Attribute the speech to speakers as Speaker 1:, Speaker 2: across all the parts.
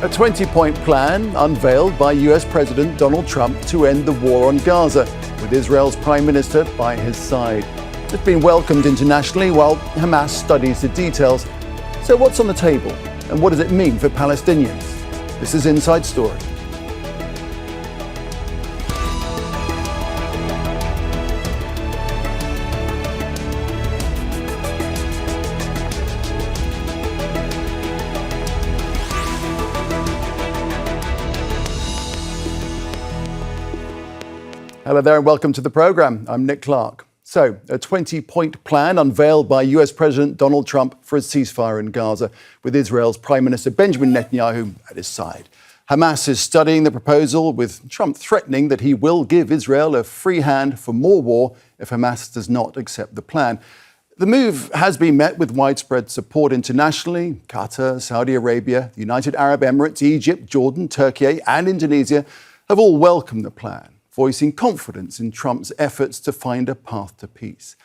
Speaker 1: A 20-point plan unveiled by US President Donald Trump to end the war on Gaza, with Israel's Prime Minister by his side. It's been welcomed internationally while Hamas studies the details. So what's on the table and what does it mean for Palestinians? This is Inside Story. Hello there and welcome to the programme. I'm Nick Clark. So, a 20-point plan unveiled by US President Donald Trump for a ceasefire in Gaza, with Israel's Prime Minister Benjamin Netanyahu at his side. Hamas is studying the proposal, with Trump threatening that he will give Israel a free hand for more war if Hamas does not accept the plan. The move has been met with widespread support internationally. Qatar, Saudi Arabia, the United Arab Emirates, Egypt, Jordan, Turkey and Indonesia have all welcomed the plan, voicing confidence in Trump's efforts to find a path to peace.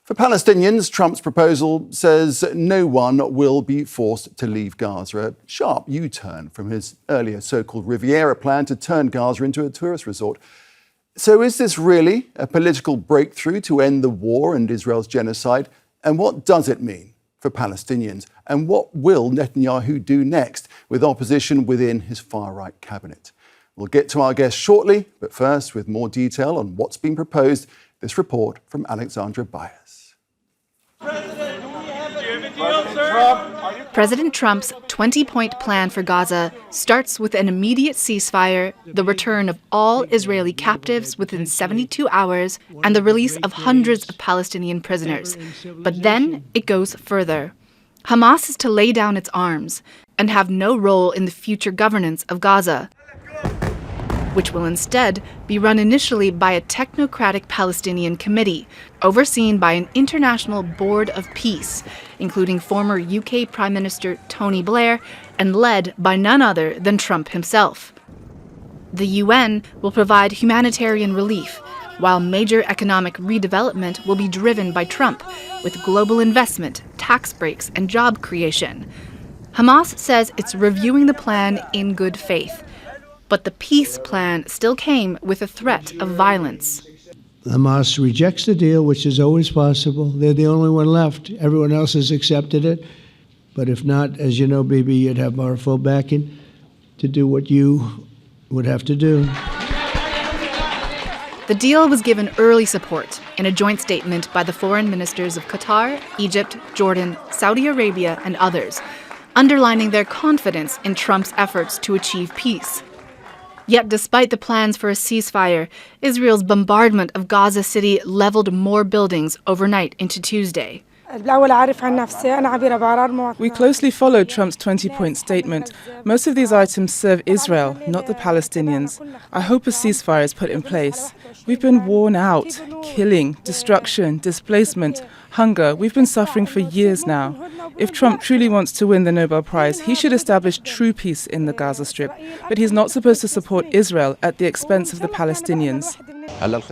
Speaker 1: For Palestinians, Trump's proposal says no one will be forced to leave Gaza, a sharp U-turn from his earlier so-called Riviera plan to turn Gaza into a tourist resort. So is this really a political breakthrough to end the war and Israel's genocide? And what does it mean for Palestinians? And what will Netanyahu do next with opposition within his far-right cabinet? We'll get to our guest shortly, but first, with more detail on what's been proposed, this report from Alexandra Byers.
Speaker 2: President Trump's 20-point plan for Gaza starts with an immediate ceasefire, the return of all Israeli captives within 72 hours, and the release of hundreds of Palestinian prisoners. But then it goes further. Hamas is to lay down its arms and have no role in the future governance of Gaza, which will instead be run initially by a technocratic Palestinian committee, overseen by an international board of peace, including former UK Prime Minister Tony Blair, and led by none other than Trump himself. The UN will provide humanitarian relief, while major economic redevelopment will be driven by Trump, with global investment, tax breaks, and job creation. Hamas says it's reviewing the plan in good faith, but the peace plan still came with a threat of violence.
Speaker 3: Hamas rejects the deal, which is always possible. They're the only one left. Everyone else has accepted it. But if not, as you know, Bibi, you'd have our full backing to do what you would have to do.
Speaker 2: The deal was given early support in a joint statement by the foreign ministers of Qatar, Egypt, Jordan, Saudi Arabia, and others, underlining their confidence in Trump's efforts to achieve peace. Yet despite the plans for a ceasefire, Israel's bombardment of Gaza City leveled more buildings overnight into Tuesday.
Speaker 4: We closely followed Trump's 20-point statement. Most of these items serve Israel, not the Palestinians. I hope a ceasefire is put in place. We've been worn out. Killing, destruction, displacement, hunger. We've been suffering for years now. If Trump truly wants to win the Nobel Prize, he should establish true peace in the Gaza Strip. But he's not supposed to support Israel at the expense of the Palestinians.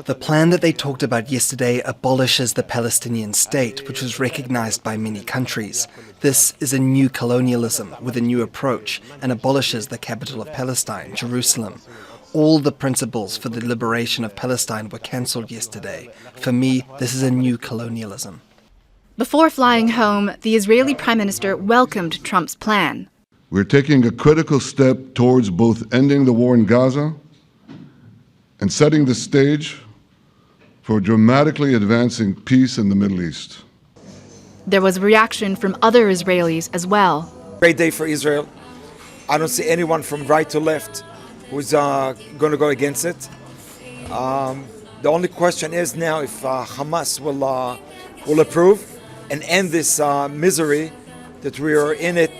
Speaker 5: The plan that they talked about yesterday abolishes the Palestinian state, which was recognized by many countries. This is a new colonialism with a new approach and abolishes the capital of Palestine, Jerusalem. All the principles for the liberation of Palestine were cancelled yesterday. For me, this is a new colonialism.
Speaker 2: Before flying home, the Israeli Prime Minister welcomed Trump's plan.
Speaker 6: We're taking a critical step towards both ending the war in Gaza and setting the stage for dramatically advancing peace in the Middle East.
Speaker 2: There was a reaction from other Israelis as well.
Speaker 7: Great day for Israel. I don't see anyone from right to left who's going to go against it. The only question is now if Hamas will approve and end this misery that we are in it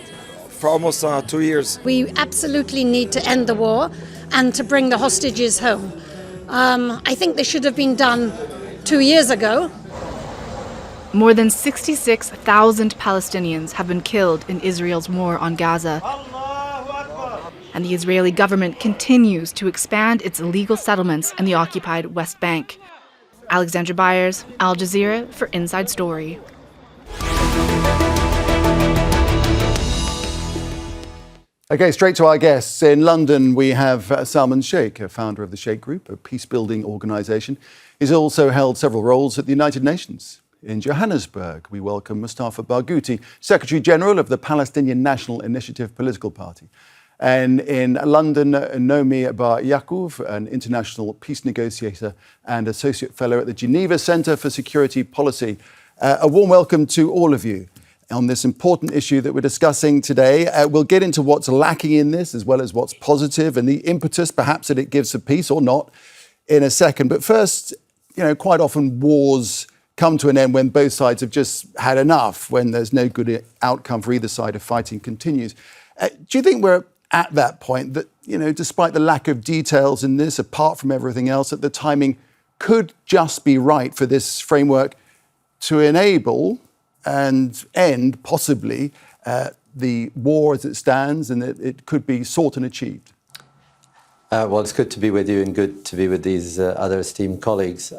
Speaker 7: for almost 2 years.
Speaker 8: We absolutely need to end the war and to bring the hostages home. I think this should have been done 2 years ago.
Speaker 2: More than 66,000 Palestinians have been killed in Israel's war on Gaza. And the Israeli government continues to expand its illegal settlements in the occupied West Bank. Alexandra Byers, Al Jazeera for Inside Story.
Speaker 1: Okay, straight to our guests. In London, we have Salman Shaikh, a founder of the Shaikh Group, a peacebuilding organisation. He's also held several roles at the United Nations. In Johannesburg, we welcome Mustafa Barghouti, Secretary General of the Palestinian National Initiative political party. And in London, Nomi Bar-Yaacov, an international peace negotiator and Associate Fellow at the Geneva Centre for Security Policy. A warm welcome to all of you on this important issue that we're discussing today. We'll get into what's lacking in this as well as what's positive and the impetus perhaps that it gives for peace or not in a second. But first, quite often wars come to an end when both sides have just had enough, when there's no good outcome for either side if fighting continues. Do you think we're at that point that, despite the lack of details in this, apart from everything else, that the timing could just be right for this framework to enable and end, possibly, the war as it stands, and that it could be sought and achieved?
Speaker 9: Well, it's good to be with you and good to be with these other esteemed colleagues.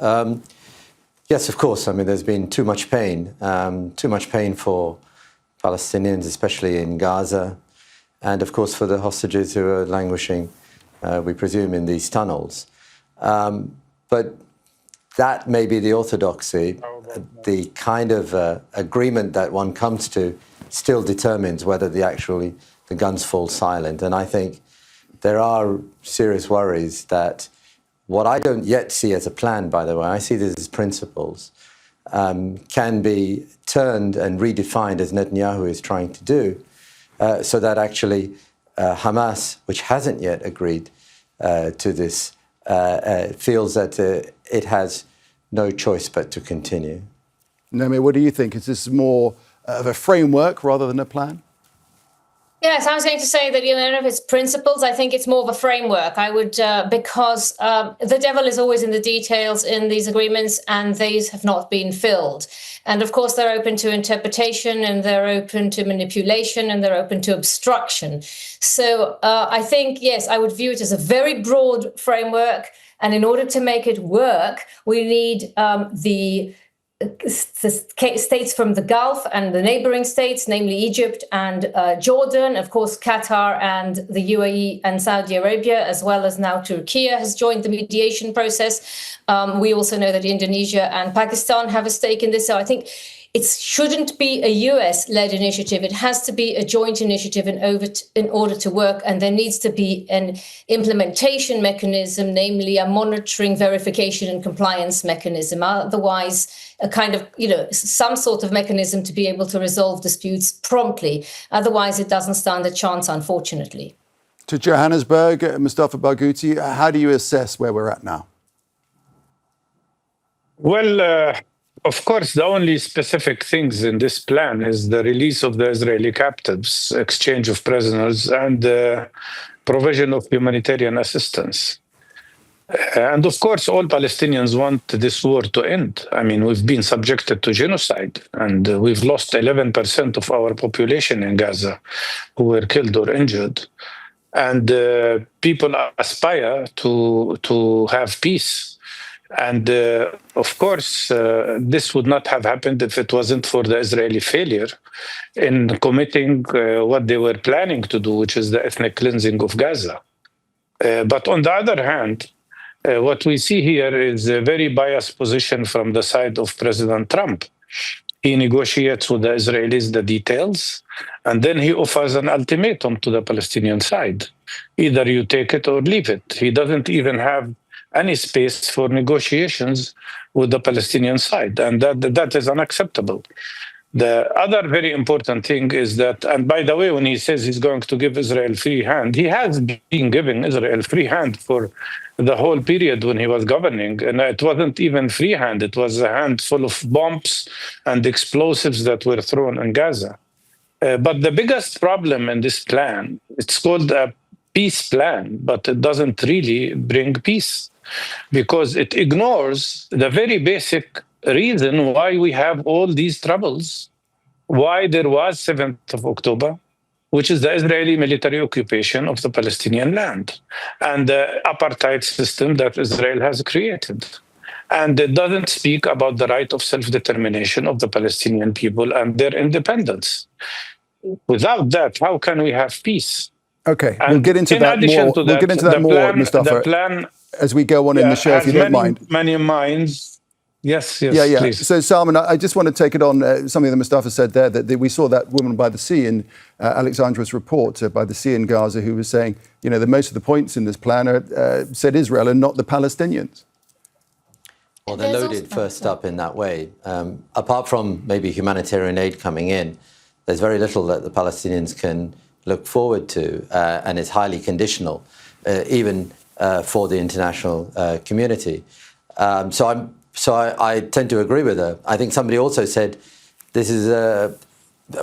Speaker 9: Yes, of course. I mean, there's been too much pain for Palestinians, especially in Gaza, and of course for the hostages who are languishing, we presume, in these tunnels. But that may be the orthodoxy. The kind of agreement that one comes to still determines whether the guns fall silent. And I think there are serious worries that what I don't yet see as a plan, by the way, I see this as principles, can be turned and redefined as Netanyahu is trying to do, so that actually Hamas, which hasn't yet agreed to this, feels that it has no choice but to continue.
Speaker 1: Nomi, what do you think? Is this more of a framework rather than a plan?
Speaker 10: Yes, I was going to say that, if it's principles, I think it's more of a framework. I would, because the devil is always in the details in these agreements, and these have not been filled. And of course, they're open to interpretation, and they're open to manipulation, and they're open to obstruction. So I think, yes, I would view it as a very broad framework. And in order to make it work, we need the states from the Gulf and the neighboring states, namely Egypt and Jordan, of course, Qatar and the UAE and Saudi Arabia, as well as now Turkey has joined the mediation process. We also know that Indonesia and Pakistan have a stake in this. So I think it shouldn't be a US-led initiative. It has to be a joint initiative in order to work. And there needs to be an implementation mechanism, namely a monitoring, verification and compliance mechanism. Otherwise, a kind of, some sort of mechanism to be able to resolve disputes promptly. Otherwise, it doesn't stand a chance, unfortunately.
Speaker 1: To Johannesburg, Mustafa Barghouti, how do you assess where we're at now?
Speaker 11: Well, of course, the only specific things in this plan is the release of the Israeli captives, exchange of prisoners, and provision of humanitarian assistance. And of course, all Palestinians want this war to end. I mean, we've been subjected to genocide, and we've lost 11% of our population in Gaza who were killed or injured. And people aspire to have peace. And of course, this would not have happened if it wasn't for the Israeli failure in committing what they were planning to do, which is the ethnic cleansing of Gaza. But on the other hand, what we see here is a very biased position from the side of President Trump. He negotiates with the Israelis the details, and then he offers an ultimatum to the Palestinian side. Either you take it or leave it. He doesn't even have any space for negotiations with the Palestinian side, and that is unacceptable. The other very important thing is that, and by the way, when he says he's going to give Israel free hand, he has been giving Israel free hand for the whole period when he was governing, and it wasn't even free hand, it was a hand full of bombs and explosives that were thrown in Gaza. But the biggest problem in this plan, it's called a peace plan, but it doesn't really bring peace, because it ignores the very basic reason why we have all these troubles, why there was 7th of October, which is the Israeli military occupation of the Palestinian land and the apartheid system that Israel has created. And it doesn't speak about the right of self-determination of the Palestinian people and their independence. Without that, how can we have peace?
Speaker 1: Okay,
Speaker 11: And
Speaker 1: we'll get into
Speaker 11: in
Speaker 1: that
Speaker 11: addition
Speaker 1: more.
Speaker 11: to
Speaker 1: We'll
Speaker 11: that,
Speaker 1: get into that
Speaker 11: the
Speaker 1: more,
Speaker 11: plan,
Speaker 1: Mustafa,
Speaker 11: the plan
Speaker 1: as we go on in the show, if you don't mind.
Speaker 11: many minds. Yes,
Speaker 1: Yeah.
Speaker 11: please.
Speaker 1: So, Salman, I just want to take it on something that Mustafa said there, that we saw that woman by the sea in Alexandra's report by the sea in Gaza, who was saying, that most of the points in this plan are, said Israel and not the Palestinians.
Speaker 9: Well, they're loaded first up in that way. Apart from maybe humanitarian aid coming in, there's very little that the Palestinians can look forward to, and it's highly conditional, even for the international community. So I tend to agree with her. I think somebody also said this is a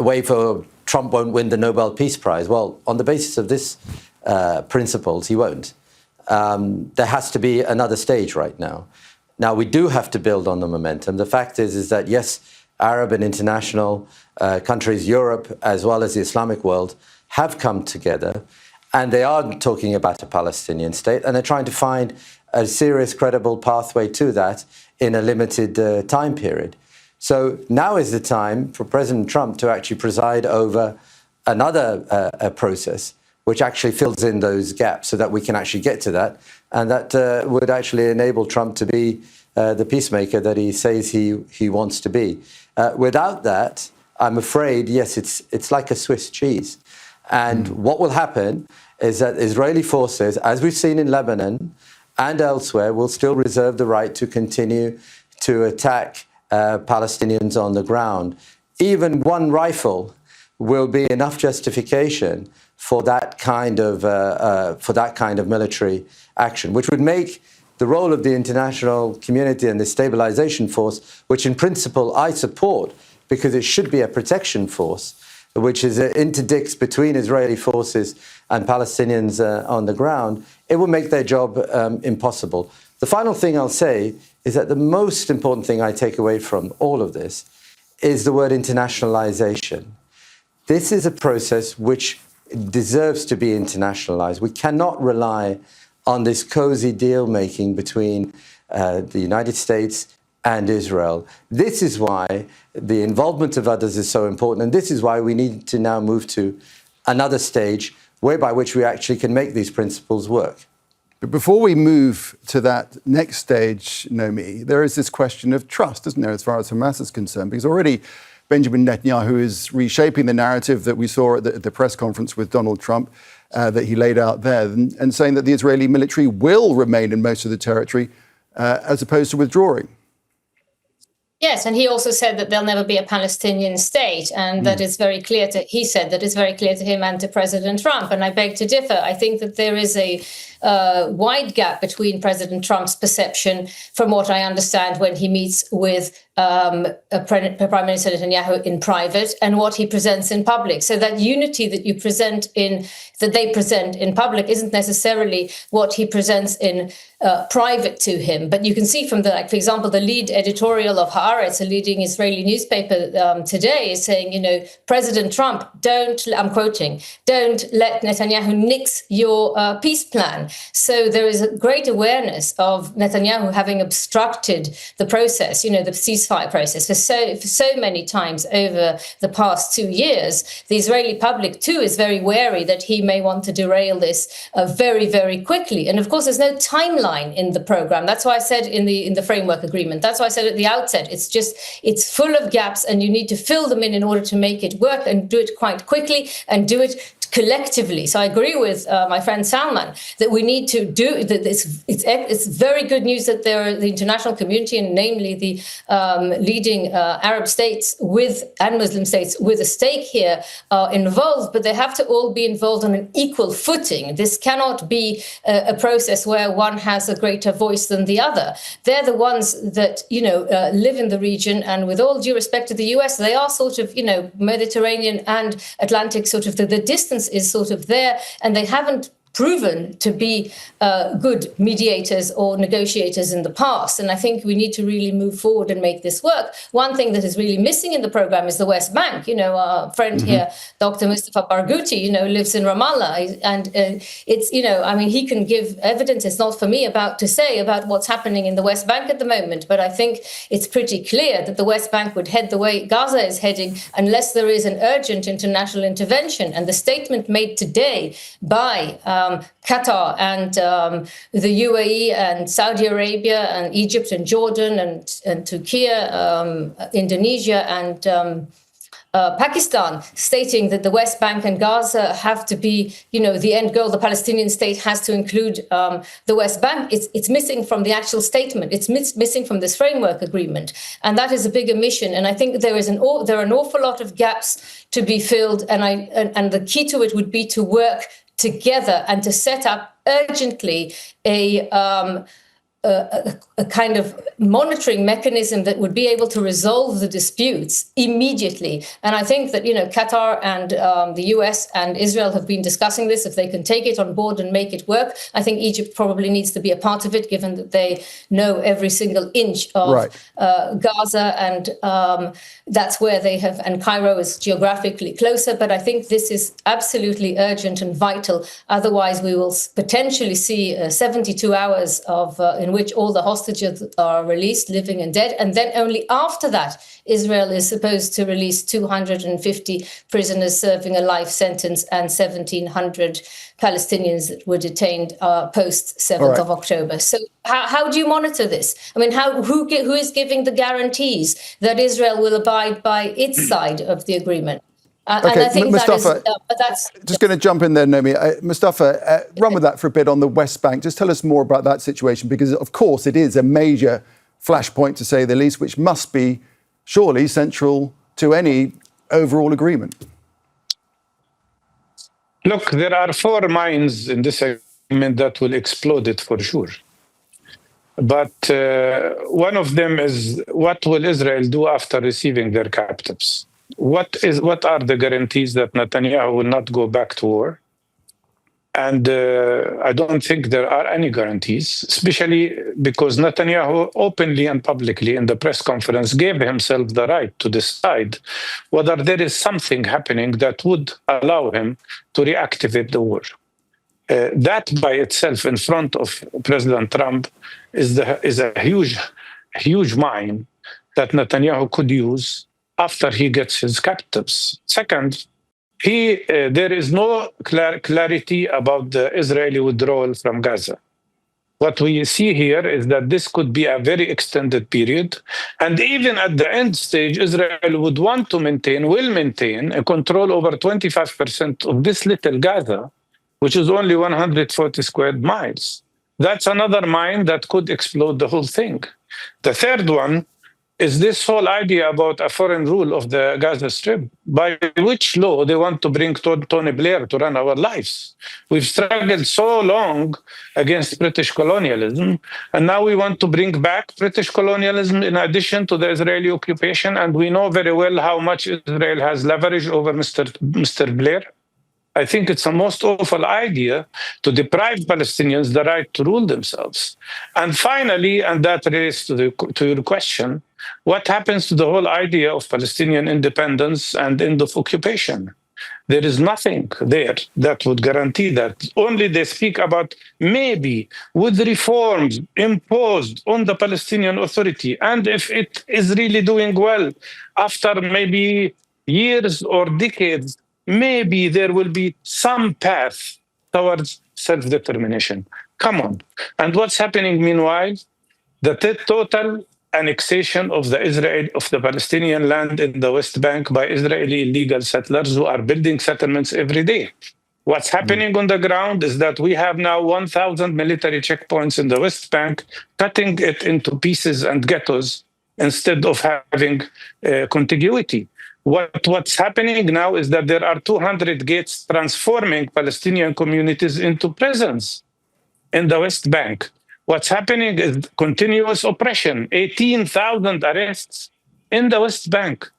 Speaker 9: way for Trump won't win the Nobel Peace Prize. Well, on the basis of this principles, he won't. There has to be another stage right now. Now, we do have to build on the momentum. The fact is that, yes, Arab and international countries, Europe, as well as the Islamic world, have come together, and they are talking about a Palestinian state, and they're trying to find a serious, credible pathway to that in a limited time period. So now is the time for President Trump to actually preside over another process which actually fills in those gaps so that we can actually get to that, and that would actually enable Trump to be the peacemaker that he says he wants to be. Without that, I'm afraid, yes, it's like a Swiss cheese. And what will happen is that Israeli forces, as we've seen in Lebanon and elsewhere, will still reserve the right to continue to attack Palestinians on the ground. Even one rifle will be enough justification for that kind of military action, which would make the role of the international community and the stabilization force, which in principle I support because it should be a protection force, which is interdicts between Israeli forces and Palestinians on the ground, it will make their job impossible. The final thing I'll say is that the most important thing I take away from all of this is the word internationalization. This is a process which deserves to be internationalized. We cannot rely on this cozy deal-making between the United States and Israel. This is why the involvement of others is so important, and this is why we need to now move to another stage whereby which we actually can make these principles work.
Speaker 1: But before we move to that next stage, Nomi, there is this question of trust, isn't there, as far as Hamas is concerned? Because already Benjamin Netanyahu is reshaping the narrative that we saw at the press conference with Donald Trump that he laid out there, and saying that the Israeli military will remain in most of the territory as opposed to withdrawing.
Speaker 10: Yes, and he also said that there'll never be a Palestinian state, and that is very clear to, he said that is very clear to him and to President Trump, and I beg to differ. I think that there is a wide gap between President Trump's perception, from what I understand when he meets with Prime Minister Netanyahu in private, and what he presents in public. So that unity that they present in public isn't necessarily what he presents in private to him. But you can see from for example, the lead editorial of Haaretz, a leading Israeli newspaper today, is saying, President Trump, I'm quoting, don't let Netanyahu nix your peace plan. So there is a great awareness of Netanyahu having obstructed the process, the ceasefire process for so many times over the past 2 years. The Israeli public too is very wary that he may want to derail this very, very quickly. And of course, there's no timeline in the program. That's why I said in the framework agreement. That's why I said at the outset, it's full of gaps, and you need to fill them in order to make it work, and do it quite quickly and do it collectively. So I agree with my friend Salman that we need to do that. It's very good news that the international community, and namely the leading Arab states and Muslim states with a stake here, are involved, but they have to all be involved on an equal footing. This cannot be a process where one has a greater voice than the other. They're the ones that live in the region, and with all due respect to the US, they are sort of Mediterranean and Atlantic, sort of the distance is sort of there, and they haven't proven to be good mediators or negotiators in the past. And I think we need to really move forward and make this work. One thing that is really missing in the program is the West Bank. Our friend here, Dr. Mustafa Barghouti, lives in Ramallah. And it's, he can give evidence. It's not for me to say about what's happening in the West Bank at the moment. But I think it's pretty clear that the West Bank would head the way Gaza is heading unless there is an urgent international intervention. And the statement made today by Qatar and the UAE and Saudi Arabia and Egypt and Jordan and Turkey, Indonesia and Pakistan, stating that the West Bank and Gaza have to be, the end goal. The Palestinian state has to include the West Bank. It's missing from the actual statement. It's missing from this framework agreement, and that is a big omission. And I think there are an awful lot of gaps to be filled. And the key to it would be to work together and to set up urgently a kind of monitoring mechanism that would be able to resolve the disputes immediately. And I think that, Qatar and the US and Israel have been discussing this, if they can take it on board and make it work. I think Egypt probably needs to be a part of it, given that they know every single inch of Gaza, and that's where they have, and Cairo is geographically closer. But I think this is absolutely urgent and vital. Otherwise, we will potentially see 72 hours in which all the hostages are released, living and dead. And then only after that, Israel is supposed to release 250 prisoners serving a life sentence and 1,700 Palestinians that were detained post 7th of October. So how do you monitor this? I mean, who is giving the guarantees that Israel will abide by its side of the agreement?
Speaker 1: Okay,
Speaker 10: and I think
Speaker 1: Mustafa,
Speaker 10: that's
Speaker 1: just going to jump in there, Nomi. Mustafa, run with that for a bit on the West Bank. Just tell us more about that situation, because, of course, it is a major flashpoint, to say the least, which must be surely central to any overall agreement.
Speaker 11: Look, there are 4 mines in this agreement that will explode it for sure. But one of them is, what will Israel do after receiving their captives? What are the guarantees that Netanyahu will not go back to war? And I don't think there are any guarantees, especially because Netanyahu openly and publicly in the press conference gave himself the right to decide whether there is something happening that would allow him to reactivate the war. That by itself, in front of President Trump, is a huge mine that Netanyahu could use after he gets his captives. Second, there is no clarity about the Israeli withdrawal from Gaza. What we see here is that this could be a very extended period. And even at the end stage, Israel would want to will maintain a control over 25% of this little Gaza, which is only 140 square miles. That's another mine that could explode the whole thing. The third one is this whole idea about a foreign rule of the Gaza Strip, by which law they want to bring Tony Blair to run our lives. We've struggled so long against British colonialism, and now we want to bring back British colonialism in addition to the Israeli occupation, and we know very well how much Israel has leverage over Mr. Blair. I think it's a most awful idea to deprive Palestinians the right to rule themselves. And finally, and that relates to your question, what happens to the whole idea of Palestinian independence and end of occupation? There is nothing there that would guarantee that. Only they speak about maybe with reforms imposed on the Palestinian Authority, and if it is really doing well after maybe years or decades, maybe there will be some path towards self-determination. Come on. And what's happening meanwhile? The total annexation of the Palestinian land in the West Bank by Israeli illegal settlers who are building settlements every day. What's happening on the ground is that we have now 1,000 military checkpoints in the West Bank, cutting it into pieces and ghettos instead of having contiguity. What's happening now is that there are 200 gates transforming Palestinian communities into prisons in the West Bank. What's happening is continuous oppression, 18,000 arrests in the West Bank.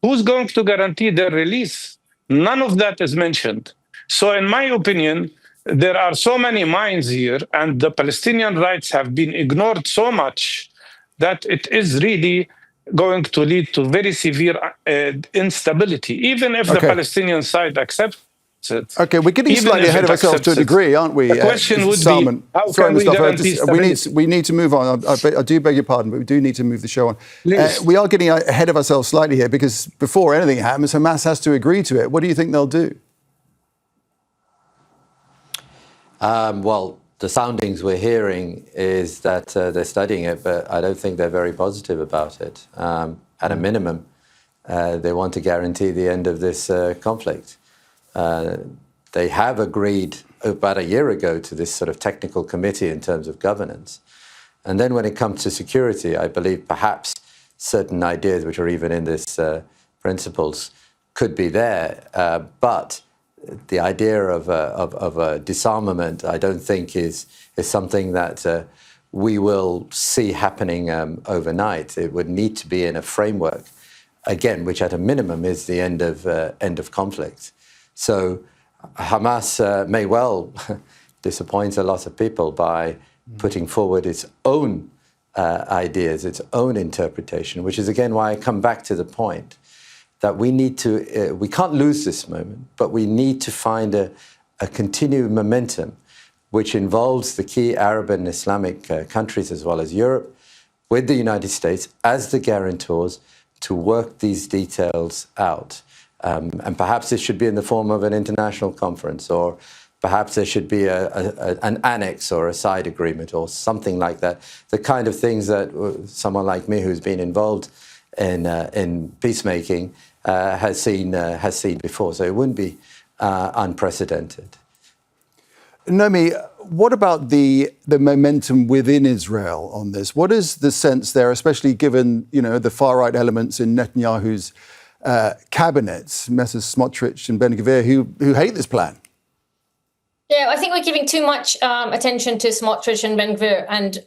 Speaker 11: Who's going to guarantee their release? None of that is mentioned. So in my opinion, there are so many mines here, and the Palestinian rights have been ignored so much that it is really going to lead to very severe instability, even if the Palestinian side accepts it.
Speaker 1: Okay, we're getting slightly ahead of ourselves to a degree, aren't we?
Speaker 11: The question would
Speaker 1: Salman.
Speaker 11: be, how
Speaker 1: Sorry,
Speaker 11: can we
Speaker 1: Mustafa,
Speaker 11: guarantee stability?
Speaker 1: we need to move on. I do beg your pardon, but we do need to move the show on. We are getting ahead of ourselves slightly here because before anything happens, Hamas has to agree to it. What do you think they'll do?
Speaker 9: Well, the soundings we're hearing is that they're studying it, but I don't think they're very positive about it. At a minimum, they want to guarantee the end of this conflict. They have agreed about a year ago to this sort of technical committee in terms of governance. And then when it comes to security, I believe perhaps certain ideas which are even in this principles could be there. But the idea of a disarmament, I don't think is something that we will see happening overnight. It would need to be in a framework, again, which at a minimum is the end of conflict. So Hamas may well disappoint a lot of people by putting forward its own ideas, its own interpretation, which is again why I come back to the point that we need to, we can't lose this moment, but we need to find a continued momentum which involves the key Arab and Islamic countries as well as Europe, with the United States as the guarantors to work these details out. And perhaps this should be in the form of an international conference, or perhaps there should be an annex or a side agreement or something like that. The kind of things that someone like me who's been involved in peacemaking has seen before. So it wouldn't be unprecedented.
Speaker 1: Nomi, what about the momentum within Israel on this? What is the sense there, especially given the far-right elements in Netanyahu's cabinets, Messrs. Smotrich and Ben Gvir, who hate this plan?
Speaker 10: Yeah, I think we're giving too much attention to Smotrich and Ben Gvir, and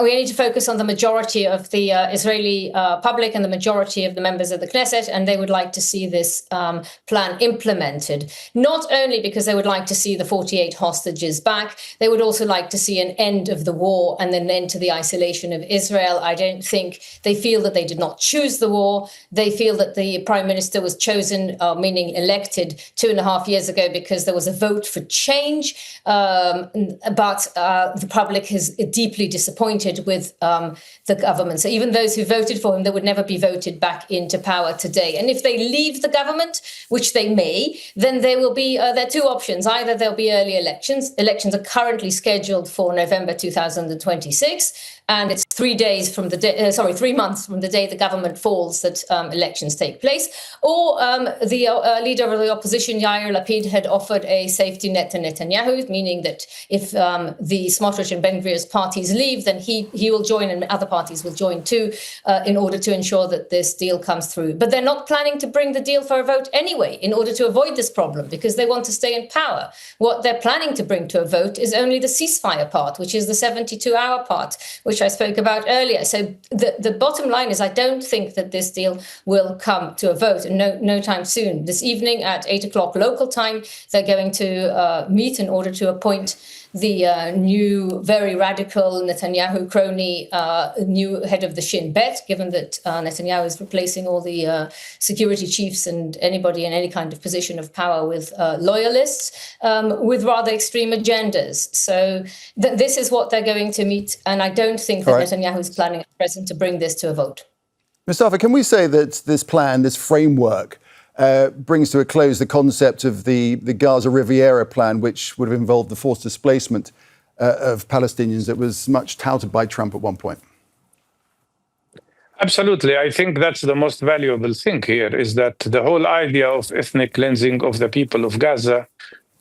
Speaker 10: we need to focus on the majority of the Israeli public and the majority of the members of the Knesset, and they would like to see this plan implemented, not only because they would like to see the 48 hostages back, they would also like to see an end of the war and an end to the isolation of Israel. I don't think they feel that they did not choose the war. They feel that the prime minister was chosen, meaning elected 2.5 years ago, because there was a vote for change. But the public is deeply disappointed with the government. So even those who voted for him, they would never be voted back into power today. And if they leave the government, which they may, then there will be there are two options. Either there'll be early elections. Elections are currently scheduled for November 2026. And it's 3 months from the day the government falls that elections take place. Or the leader of the opposition, Yair Lapid, had offered a safety net to Netanyahu, meaning that if the Smotrich and Ben Gvir's parties leave, then he will join and other parties will join too, in order to ensure that this deal comes through. But they're not planning to bring the deal for a vote anyway, in order to avoid this problem, because they want to stay in power. What they're planning to bring to a vote is only the ceasefire part, which is the 72-hour part, which I spoke about earlier. So the bottom line is I don't think that this deal will come to a vote, and no time soon. This evening at 8 o'clock local time, they're going to meet in order to appoint the new, very radical Netanyahu crony, new head of the Shin Bet, given that Netanyahu is replacing all the security chiefs and anybody in any kind of position of power with loyalists, with rather extreme agendas. So this is what they're going to meet, and I don't think that Netanyahu is planning at present to bring this to a vote.
Speaker 1: Mustafa, can we say that this plan, this framework, brings to a close the concept of the Gaza Riviera plan, which would have involved the forced displacement of Palestinians that was much touted by Trump at one point?
Speaker 11: Absolutely. I think that's the most valuable thing here, is that the whole idea of ethnic cleansing of the people of Gaza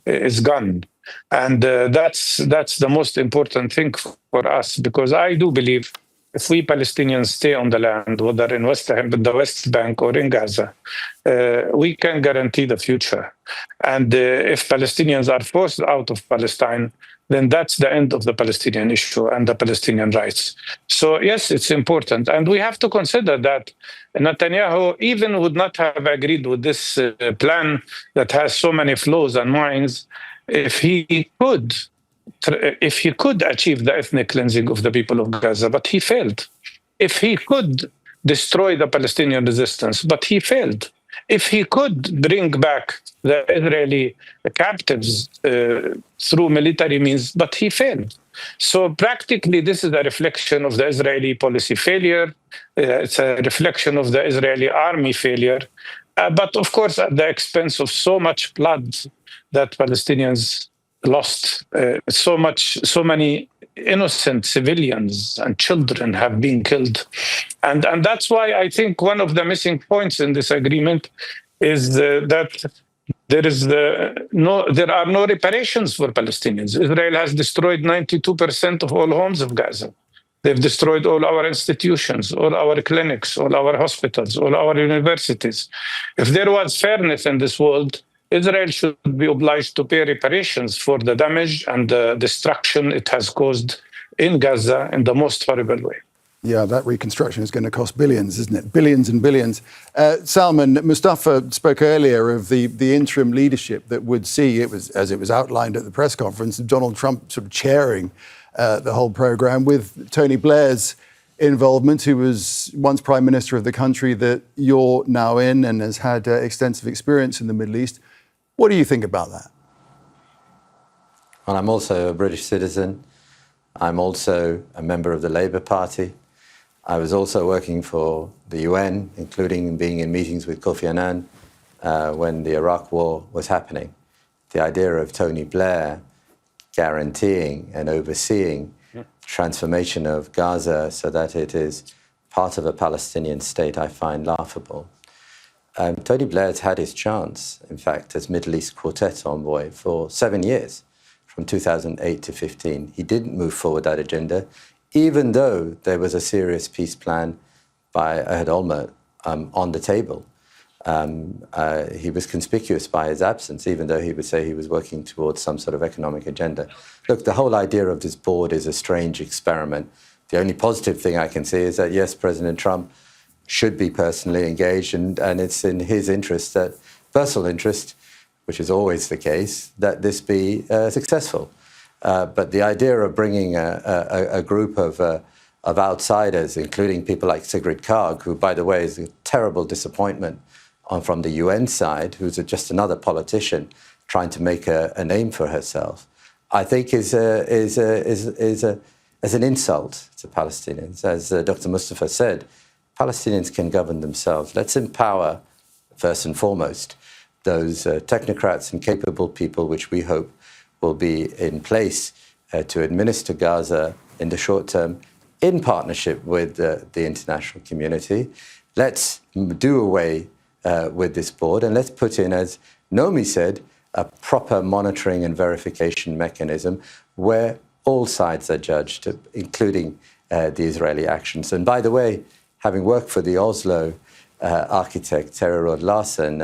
Speaker 11: is gone. And that's the most important thing for us, because I do believe if we Palestinians stay on the land, whether in the West Bank or in Gaza, we can guarantee the future. And if Palestinians are forced out of Palestine, then that's the end of the Palestinian issue and the Palestinian rights. So yes, it's important. And we have to consider that Netanyahu even would not have agreed with this plan that has so many flaws and mines if he could achieve the ethnic cleansing of the people of Gaza, but he failed. If he could destroy the Palestinian resistance, but he failed. If he could bring back the Israeli captives through military means, but he failed. So practically, this is a reflection of the Israeli policy failure. It's a reflection of the Israeli army failure. But of course, at the expense of so much blood that Palestinians lost, so many innocent civilians and children have been killed. And that's why I think one of the missing points in this agreement is that there are no reparations for Palestinians. Israel has destroyed 92% of all homes of Gaza. They've destroyed all our institutions, all our clinics, all our hospitals, all our universities. If there was fairness in this world, Israel should be obliged to pay reparations for the damage and the destruction it has caused in Gaza in the most horrible way.
Speaker 1: Yeah, that reconstruction is going to cost billions, isn't it? Billions and billions. Salman, Mustafa spoke earlier of the interim leadership that would see, as it was outlined at the press conference, Donald Trump sort of chairing the whole program with Tony Blair's involvement, who was once Prime Minister of the country that you're now in and has had extensive experience in the Middle East. What do you think about that?
Speaker 9: Well, I'm also a British citizen. I'm also a member of the Labour Party. I was also working for the UN, including being in meetings with Kofi Annan when the Iraq War was happening. The idea of Tony Blair guaranteeing and overseeing transformation of Gaza so that it is part of a Palestinian state, I find laughable. Tony Blair's had his chance, in fact, as Middle East Quartet envoy for 7 years, from 2008 to 15. He didn't move forward that agenda, even though there was a serious peace plan by Ehud Olmert on the table. He was conspicuous by his absence, even though he would say he was working towards some sort of economic agenda. Look, the whole idea of this board is a strange experiment. The only positive thing I can see is that, yes, President Trump should be personally engaged, and it's in his interest, that personal interest, which is always the case, that this be successful. But the idea of bringing a group of outsiders, including people like Sigrid Kaag, who, by the way, is a terrible disappointment from the UN side, who's just another politician trying to make a name for herself, I think is an insult to Palestinians. As Dr. Mustafa said, Palestinians can govern themselves. Let's empower, first and foremost, those technocrats and capable people which we hope will be in place to administer Gaza in the short term in partnership with the international community. Let's do away with this board and let's put in, as Nomi said, a proper monitoring and verification mechanism where all sides are judged, including the Israeli actions. And by the way, having worked for the Oslo architect Terry Rod-Larsen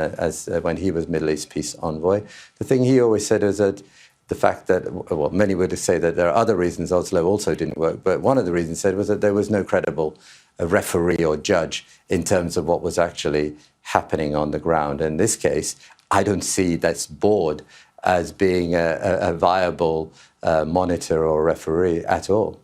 Speaker 9: when he was Middle East peace envoy, the thing he always said is that the fact that, well, many would say that there are other reasons Oslo also didn't work, but one of the reasons said was that there was no credible referee or judge in terms of what was actually happening on the ground. In this case, I don't see this board as being a viable monitor or referee at all.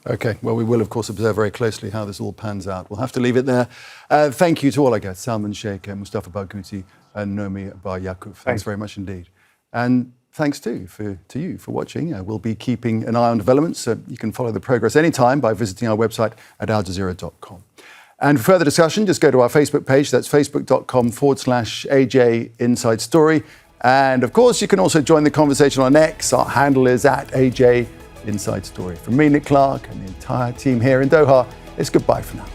Speaker 1: OK, well, we will, of course, observe very closely how this all pans out. We'll have to leave it there. Thank you to all our guests, Salman Shaikh, Mustafa Barghouti and Nomi Bar-Yaacov. Thanks very much indeed. And thanks, too, to you for watching. We'll be keeping an eye on developments. You can follow the progress anytime by visiting our website at aljazeera.com. And for further discussion, just go to our Facebook page. That's facebook.com/AJ Inside Story. And, of course, you can also join the conversation on X. Our handle is at AJ Inside Story. From me, Nick Clark, and the entire team here in Doha, it's goodbye for now.